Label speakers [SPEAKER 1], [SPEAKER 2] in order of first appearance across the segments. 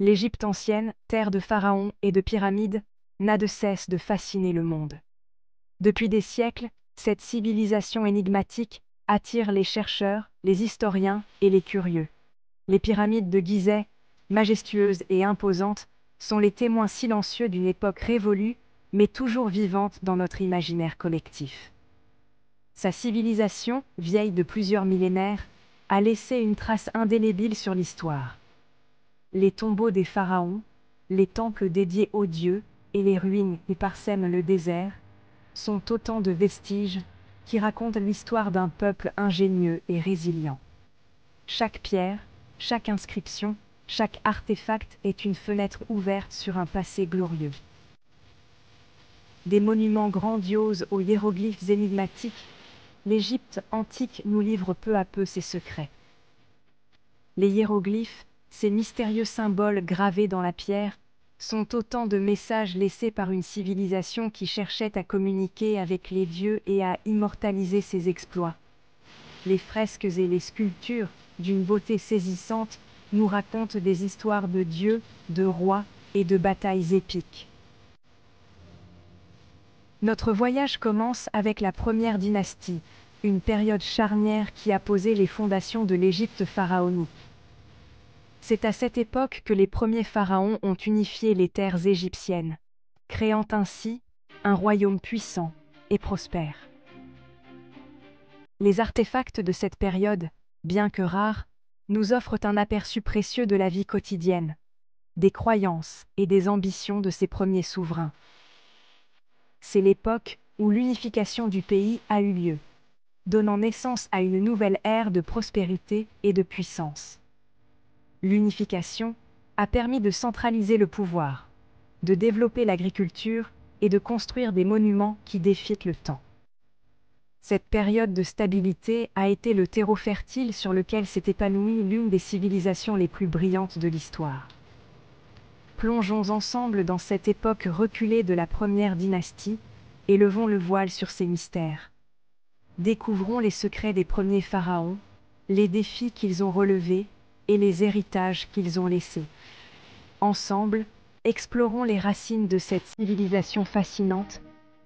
[SPEAKER 1] L'Égypte ancienne, terre de pharaons et de pyramides, n'a de cesse de fasciner le monde. Depuis des siècles, cette civilisation énigmatique attire les chercheurs, les historiens et les curieux. Les pyramides de Gizeh, majestueuses et imposantes, sont les témoins silencieux d'une époque révolue, mais toujours vivante dans notre imaginaire collectif. Sa civilisation, vieille de plusieurs millénaires, a laissé une trace indélébile sur l'histoire. Les tombeaux des pharaons, les temples dédiés aux dieux et les ruines qui parsèment le désert sont autant de vestiges qui racontent l'histoire d'un peuple ingénieux et résilient. Chaque pierre, chaque inscription, chaque artefact est une fenêtre ouverte sur un passé glorieux. Des monuments grandioses aux hiéroglyphes énigmatiques, l'Égypte antique nous livre peu à peu ses secrets. Les hiéroglyphes, ces mystérieux symboles gravés dans la pierre, sont autant de messages laissés par une civilisation qui cherchait à communiquer avec les dieux et à immortaliser ses exploits. Les fresques et les sculptures, d'une beauté saisissante, nous racontent des histoires de dieux, de rois et de batailles épiques. Notre voyage commence avec la première dynastie, une période charnière qui a posé les fondations de l'Égypte pharaonique. C'est à cette époque que les premiers pharaons ont unifié les terres égyptiennes, créant ainsi un royaume puissant et prospère. Les artefacts de cette période, bien que rares, nous offrent un aperçu précieux de la vie quotidienne, des croyances et des ambitions de ces premiers souverains. C'est l'époque où l'unification du pays a eu lieu, donnant naissance à une nouvelle ère de prospérité et de puissance. L'unification a permis de centraliser le pouvoir, de développer l'agriculture et de construire des monuments qui défient le temps. Cette période de stabilité a été le terreau fertile sur lequel s'est épanouie l'une des civilisations les plus brillantes de l'histoire. Plongeons ensemble dans cette époque reculée de la première dynastie et levons le voile sur ses mystères. Découvrons les secrets des premiers pharaons, les défis qu'ils ont relevés et les héritages qu'ils ont laissés. Ensemble, explorons les racines de cette civilisation fascinante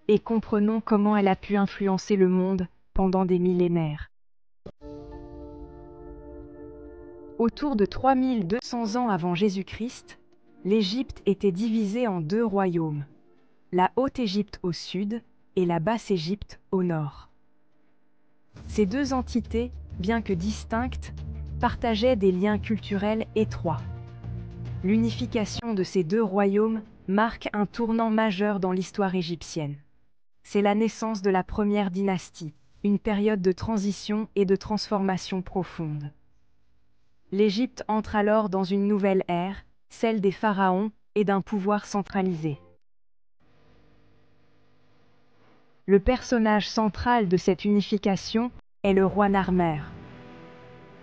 [SPEAKER 1] et comprenons comment elle a pu influencer le monde pendant des millénaires. Autour de 3200 ans avant Jésus-Christ, l'Égypte était divisée en deux royaumes, la Haute-Égypte au sud et la Basse-Égypte au nord. Ces deux entités, bien que distinctes, partageaient des liens culturels étroits. L'unification de ces deux royaumes marque un tournant majeur dans l'histoire égyptienne. C'est la naissance de la première dynastie, une période de transition et de transformation profonde. L'Égypte entre alors dans une nouvelle ère, celle des pharaons et d'un pouvoir centralisé. Le personnage central de cette unification est le roi Narmer.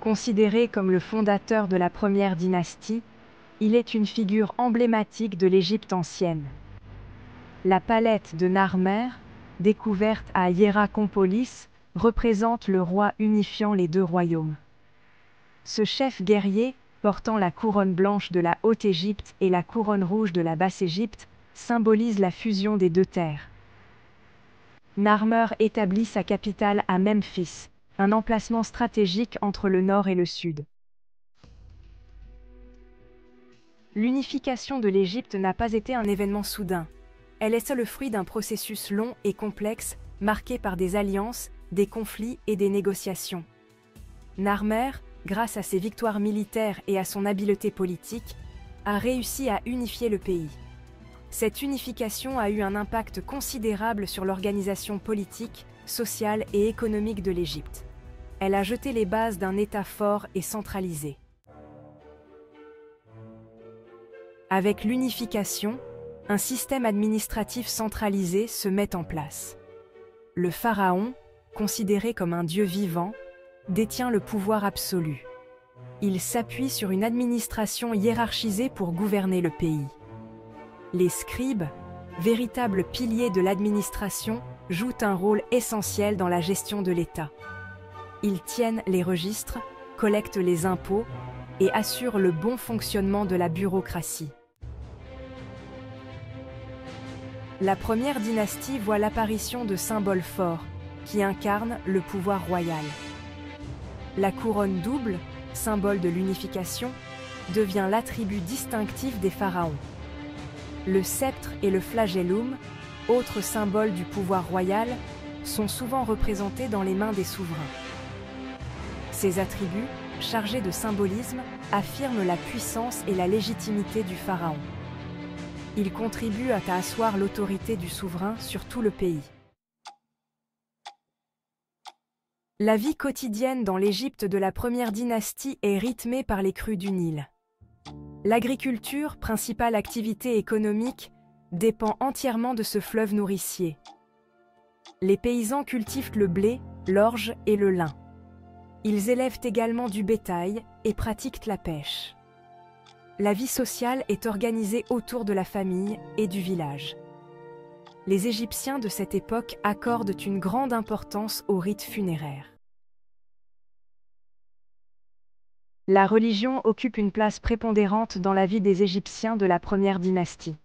[SPEAKER 1] Considéré comme le fondateur de la première dynastie, il est une figure emblématique de l'Égypte ancienne. La palette de Narmer, découverte à Hiérakonpolis, représente le roi unifiant les deux royaumes. Ce chef guerrier, portant la couronne blanche de la Haute-Égypte et la couronne rouge de la Basse-Égypte, symbolise la fusion des deux terres. Narmer établit sa capitale à Memphis, un emplacement stratégique entre le nord et le sud. L'unification de l'Égypte n'a pas été un événement soudain. Elle est le fruit d'un processus long et complexe, marqué par des alliances, des conflits et des négociations. Narmer, grâce à ses victoires militaires et à son habileté politique, a réussi à unifier le pays. Cette unification a eu un impact considérable sur l'organisation politique, sociale et économique de l'Égypte. Elle a jeté les bases d'un État fort et centralisé. Avec l'unification, un système administratif centralisé se met en place. Le pharaon, considéré comme un dieu vivant, détient le pouvoir absolu. Il s'appuie sur une administration hiérarchisée pour gouverner le pays. Les scribes, véritables piliers de l'administration, jouent un rôle essentiel dans la gestion de l'État. Ils tiennent les registres, collectent les impôts, et assurent le bon fonctionnement de la bureaucratie. La première dynastie voit l'apparition de symboles forts qui incarnent le pouvoir royal. La couronne double, symbole de l'unification, devient l'attribut distinctif des pharaons. Le sceptre et le flagellum, autres symboles du pouvoir royal, sont souvent représentés dans les mains des souverains. Ces attributs, chargés de symbolisme, affirment la puissance et la légitimité du pharaon. Ils contribuent à asseoir l'autorité du souverain sur tout le pays. La vie quotidienne dans l'Égypte de la première dynastie est rythmée par les crues du Nil. L'agriculture, principale activité économique, dépend entièrement de ce fleuve nourricier. Les paysans cultivent le blé, l'orge et le lin. Ils élèvent également du bétail et pratiquent la pêche. La vie sociale est organisée autour de la famille et du village. Les Égyptiens de cette époque accordent une grande importance aux rites funéraires. La religion occupe une place prépondérante dans la vie des Égyptiens de la première dynastie.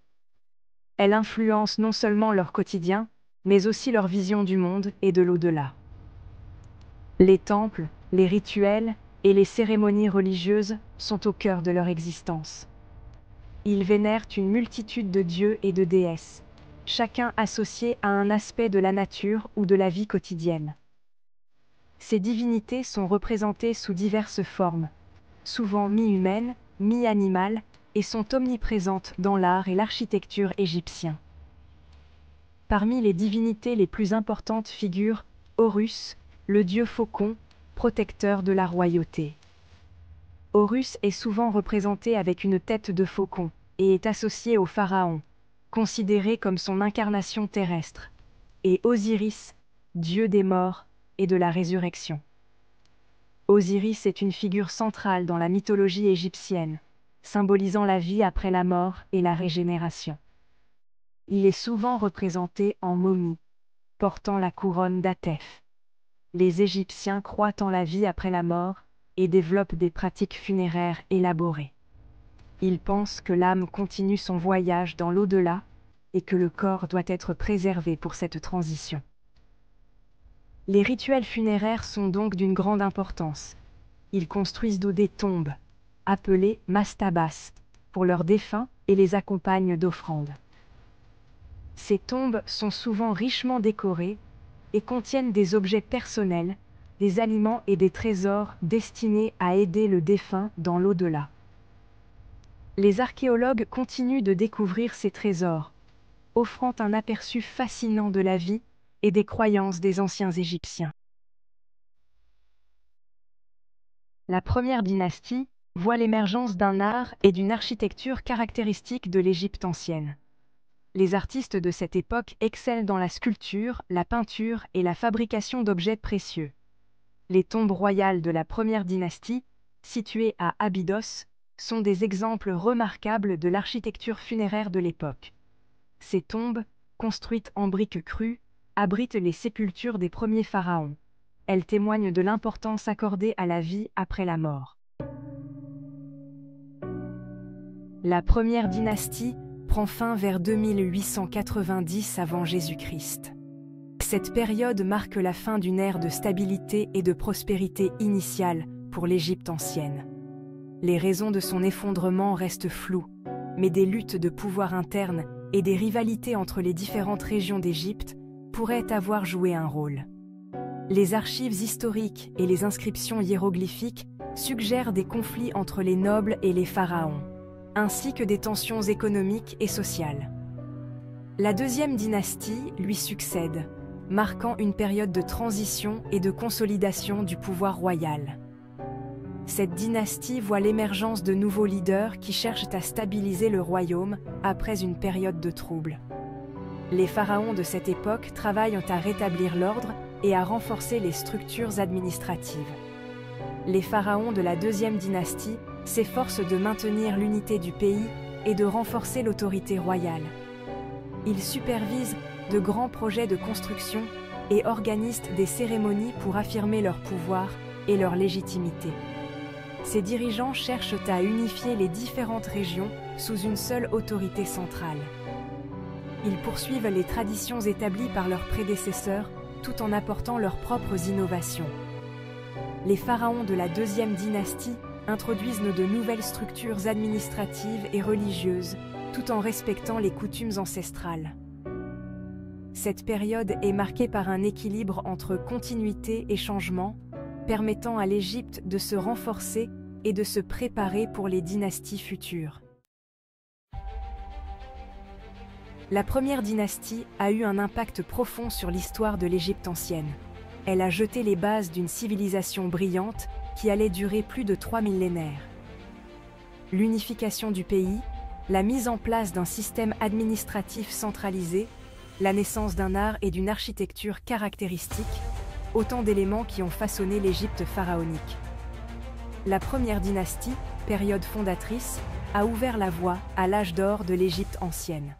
[SPEAKER 1] Elle influence non seulement leur quotidien, mais aussi leur vision du monde et de l'au-delà. Les temples, les rituels et les cérémonies religieuses sont au cœur de leur existence. Ils vénèrent une multitude de dieux et de déesses, chacun associé à un aspect de la nature ou de la vie quotidienne. Ces divinités sont représentées sous diverses formes, souvent mi-humaines, mi-animales, et sont omniprésentes dans l'art et l'architecture égyptiens. Parmi les divinités les plus importantes figurent Horus, le dieu faucon, protecteur de la royauté. Horus est souvent représenté avec une tête de faucon et est associé au pharaon, considéré comme son incarnation terrestre, et Osiris, dieu des morts et de la résurrection. Osiris est une figure centrale dans la mythologie égyptienne, symbolisant la vie après la mort et la régénération. Il est souvent représenté en momie, portant la couronne d'Atef. Les Égyptiens croient en la vie après la mort et développent des pratiques funéraires élaborées. Ils pensent que l'âme continue son voyage dans l'au-delà et que le corps doit être préservé pour cette transition. Les rituels funéraires sont donc d'une grande importance. Ils construisent des tombes, appelées mastabas, pour leurs défunts et les accompagnent d'offrandes. Ces tombes sont souvent richement décorées et contiennent des objets personnels, des aliments et des trésors destinés à aider le défunt dans l'au-delà. Les archéologues continuent de découvrir ces trésors, offrant un aperçu fascinant de la vie et des croyances des anciens Égyptiens. La première dynastie voit l'émergence d'un art et d'une architecture caractéristiques de l'Égypte ancienne. Les artistes de cette époque excellent dans la sculpture, la peinture et la fabrication d'objets précieux. Les tombes royales de la première dynastie, situées à Abydos, sont des exemples remarquables de l'architecture funéraire de l'époque. Ces tombes, construites en briques crues, abritent les sépultures des premiers pharaons. Elles témoignent de l'importance accordée à la vie après la mort. La première dynastie prend fin vers 2890 avant Jésus-Christ. Cette période marque la fin d'une ère de stabilité et de prospérité initiale pour l'Égypte ancienne. Les raisons de son effondrement restent floues, mais des luttes de pouvoir interne et des rivalités entre les différentes régions d'Égypte pourraient avoir joué un rôle. Les archives historiques et les inscriptions hiéroglyphiques suggèrent des conflits entre les nobles et les pharaons, ainsi que des tensions économiques et sociales. La deuxième dynastie lui succède, marquant une période de transition et de consolidation du pouvoir royal. Cette dynastie voit l'émergence de nouveaux leaders qui cherchent à stabiliser le royaume après une période de troubles. Les pharaons de cette époque travaillent à rétablir l'ordre et à renforcer les structures administratives. Les pharaons de la deuxième dynastie s'efforcent de maintenir l'unité du pays et de renforcer l'autorité royale. Ils supervisent de grands projets de construction et organisent des cérémonies pour affirmer leur pouvoir et leur légitimité. Ces dirigeants cherchent à unifier les différentes régions sous une seule autorité centrale. Ils poursuivent les traditions établies par leurs prédécesseurs tout en apportant leurs propres innovations. Les pharaons de la deuxième dynastie introduisent de nouvelles structures administratives et religieuses tout en respectant les coutumes ancestrales. Cette période est marquée par un équilibre entre continuité et changement, permettant à l'Égypte de se renforcer et de se préparer pour les dynasties futures. La première dynastie a eu un impact profond sur l'histoire de l'Égypte ancienne. Elle a jeté les bases d'une civilisation brillante qui allait durer plus de 3 millénaires. L'unification du pays, la mise en place d'un système administratif centralisé, la naissance d'un art et d'une architecture caractéristiques, autant d'éléments qui ont façonné l'Égypte pharaonique. La première dynastie, période fondatrice, a ouvert la voie à l'âge d'or de l'Égypte ancienne.